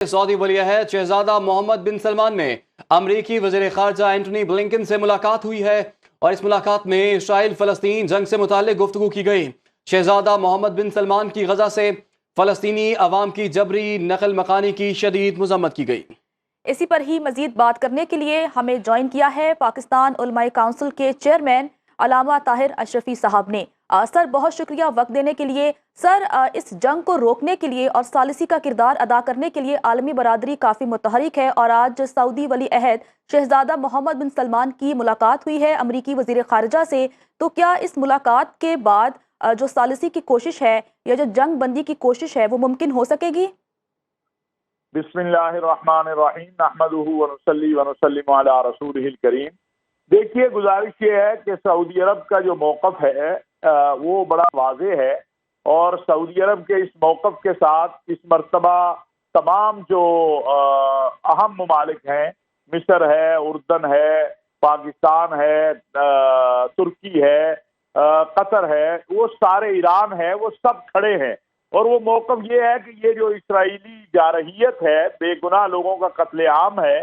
سعودی ولی عہد شہزادہ محمد بن سلمان نے امریکی وزیر خارجہ اینٹونی بلنکن سے ملاقات ہوئی ہے اور اس ملاقات میں اسرائیل فلسطین جنگ سے متعلق گفتگو کی گئی۔ شہزادہ محمد بن سلمان کی غزہ سے فلسطینی عوام کی جبری نقل مکانی کی شدید مذمت کی گئی۔ اسی پر ہی مزید بات کرنے کے لیے ہمیں جوائن کیا ہے پاکستان علماء کونسل کے چیئرمین علامہ طاہر اشرفی صاحب نے۔ سر بہت شکریہ وقت دینے کے لیے۔ سر اس جنگ کو روکنے کے لیے اور ثالثی کا کردار ادا کرنے کے لیے عالمی برادری کافی متحرک ہے، اور آج سعودی ولی عہد شہزادہ محمد بن سلمان کی ملاقات ہوئی ہے امریکی وزیر خارجہ سے، تو کیا اس ملاقات کے بعد جو ثالثی کی کوشش ہے یا جو جنگ بندی کی کوشش ہے وہ ممکن ہو سکے گی؟ بسم اللہ الرحمن الرحیم، نحمدہ ونصلی ونسلم علی رسولہ الکریم۔ دیکھیے، گزارش یہ ہے کہ سعودی عرب کا جو موقف ہے وہ بڑا واضح ہے، اور سعودی عرب کے اس موقف کے ساتھ اس مرتبہ تمام جو اہم ممالک ہیں، مصر ہے، اردن ہے، پاکستان ہے، ترکی ہے، قطر ہے، وہ سارے، ایران ہے، وہ سب کھڑے ہیں۔ اور وہ موقف یہ ہے کہ یہ جو اسرائیلی جارحیت ہے، بے گناہ لوگوں کا قتل عام ہے،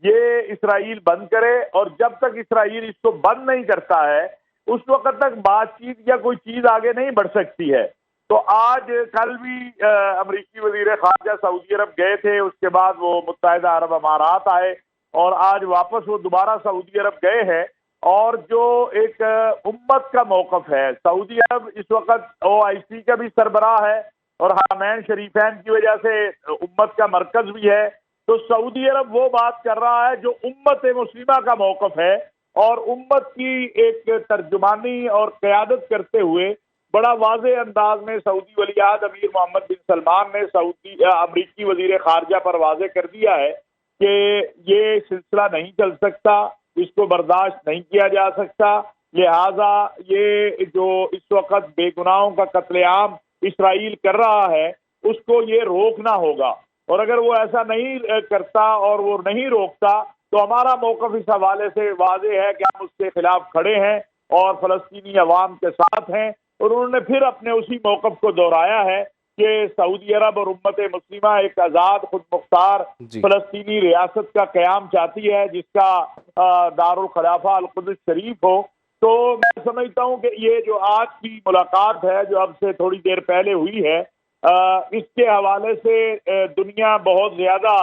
یہ اسرائیل بند کرے، اور جب تک اسرائیل اس کو بند نہیں کرتا ہے اس وقت تک بات چیت یا کوئی چیز آگے نہیں بڑھ سکتی ہے۔ تو آج کل بھی امریکی وزیر خارجہ سعودی عرب گئے تھے، اس کے بعد وہ متحدہ عرب امارات آئے، اور آج واپس وہ دوبارہ سعودی عرب گئے ہیں۔ اور جو ایک امت کا موقف ہے، سعودی عرب اس وقت OIC کا بھی سربراہ ہے اور حرمین شریفین کی وجہ سے امت کا مرکز بھی ہے، تو سعودی عرب وہ بات کر رہا ہے جو امت مسلمہ کا موقف ہے، اور امت کی ایک ترجمانی اور قیادت کرتے ہوئے بڑا واضح انداز میں سعودی ولی عہد امیر محمد بن سلمان نے امریکی وزیر خارجہ پر واضح کر دیا ہے کہ یہ سلسلہ نہیں چل سکتا، اس کو برداشت نہیں کیا جا سکتا، لہٰذا یہ جو اس وقت بے گناہوں کا قتل عام اسرائیل کر رہا ہے اس کو یہ روکنا ہوگا، اور اگر وہ ایسا نہیں کرتا اور وہ نہیں روکتا تو ہمارا موقف اس حوالے سے واضح ہے کہ ہم اس کے خلاف کھڑے ہیں اور فلسطینی عوام کے ساتھ ہیں۔ اور انہوں نے پھر اپنے اسی موقف کو دہرایا ہے کہ سعودی عرب اور امت مسلمہ ایک آزاد خود مختار فلسطینی ریاست کا قیام چاہتی ہے، جس کا دارالخلافہ القدس شریف ہو۔ تو میں سمجھتا ہوں کہ یہ جو آج کی ملاقات ہے جو اب سے تھوڑی دیر پہلے ہوئی ہے، اس کے حوالے سے دنیا بہت زیادہ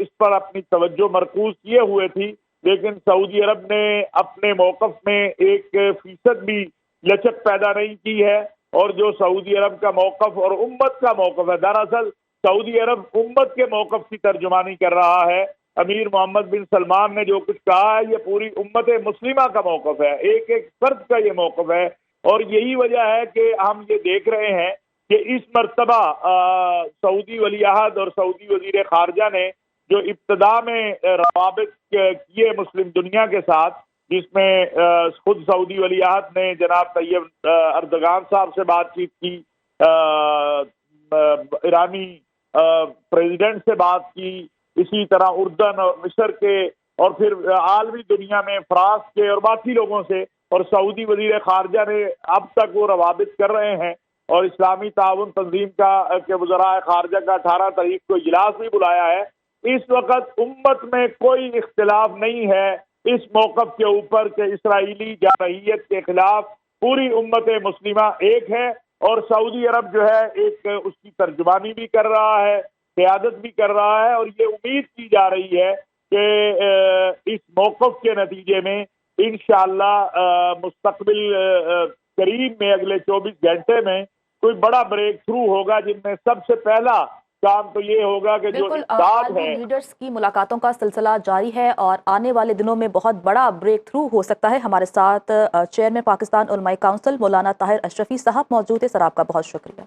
اس پر اپنی توجہ مرکوز کیے ہوئے تھی، لیکن سعودی عرب نے اپنے موقف میں 1% بھی لچک پیدا نہیں کی ہے، اور جو سعودی عرب کا موقف اور امت کا موقف ہے، دراصل سعودی عرب امت کے موقف کی ترجمانی کر رہا ہے۔ امیر محمد بن سلمان نے جو کچھ کہا ہے یہ پوری امت مسلمہ کا موقف ہے، ایک ایک فرد کا یہ موقف ہے، اور یہی وجہ ہے کہ ہم یہ دیکھ رہے ہیں کہ اس مرتبہ سعودی ولی عہد اور سعودی وزیر خارجہ نے جو ابتدا میں روابط کیے مسلم دنیا کے ساتھ، جس میں خود سعودی ولی عہد نے جناب طیب اردگان صاحب سے بات چیت کی، ایرانی پریزیڈنٹ سے بات کی، اسی طرح اردن اور مصر کے، اور پھر عالمی دنیا میں فرانس کے اور باقی لوگوں سے، اور سعودی وزیر خارجہ نے اب تک وہ روابط کر رہے ہیں، اور اسلامی تعاون تنظیم کے وزراء خارجہ کا 18 تاریخ کو اجلاس بھی بلایا ہے۔ اس وقت امت میں کوئی اختلاف نہیں ہے اس موقف کے اوپر کہ اسرائیلی جارحیت کے خلاف پوری امت مسلمہ ایک ہے، اور سعودی عرب جو ہے ایک اس کی ترجمانی بھی کر رہا ہے، قیادت بھی کر رہا ہے، اور یہ امید کی جا رہی ہے کہ اس موقف کے نتیجے میں انشاءاللہ مستقبل قریب میں اگلے 24 گھنٹے میں کوئی بڑا بریک تھرو ہوگا، جن میں سب سے پہلا کام تو یہ ہوگا کہ جو امداد ہے، لیڈرز کی ملاقاتوں کا سلسلہ جاری ہے اور آنے والے دنوں میں بہت بڑا بریک تھرو ہو سکتا ہے۔ ہمارے ساتھ چیئرمین پاکستان علماء کونسل مولانا طاہر اشرفی صاحب موجود ہے۔ سر آپ کا بہت شکریہ۔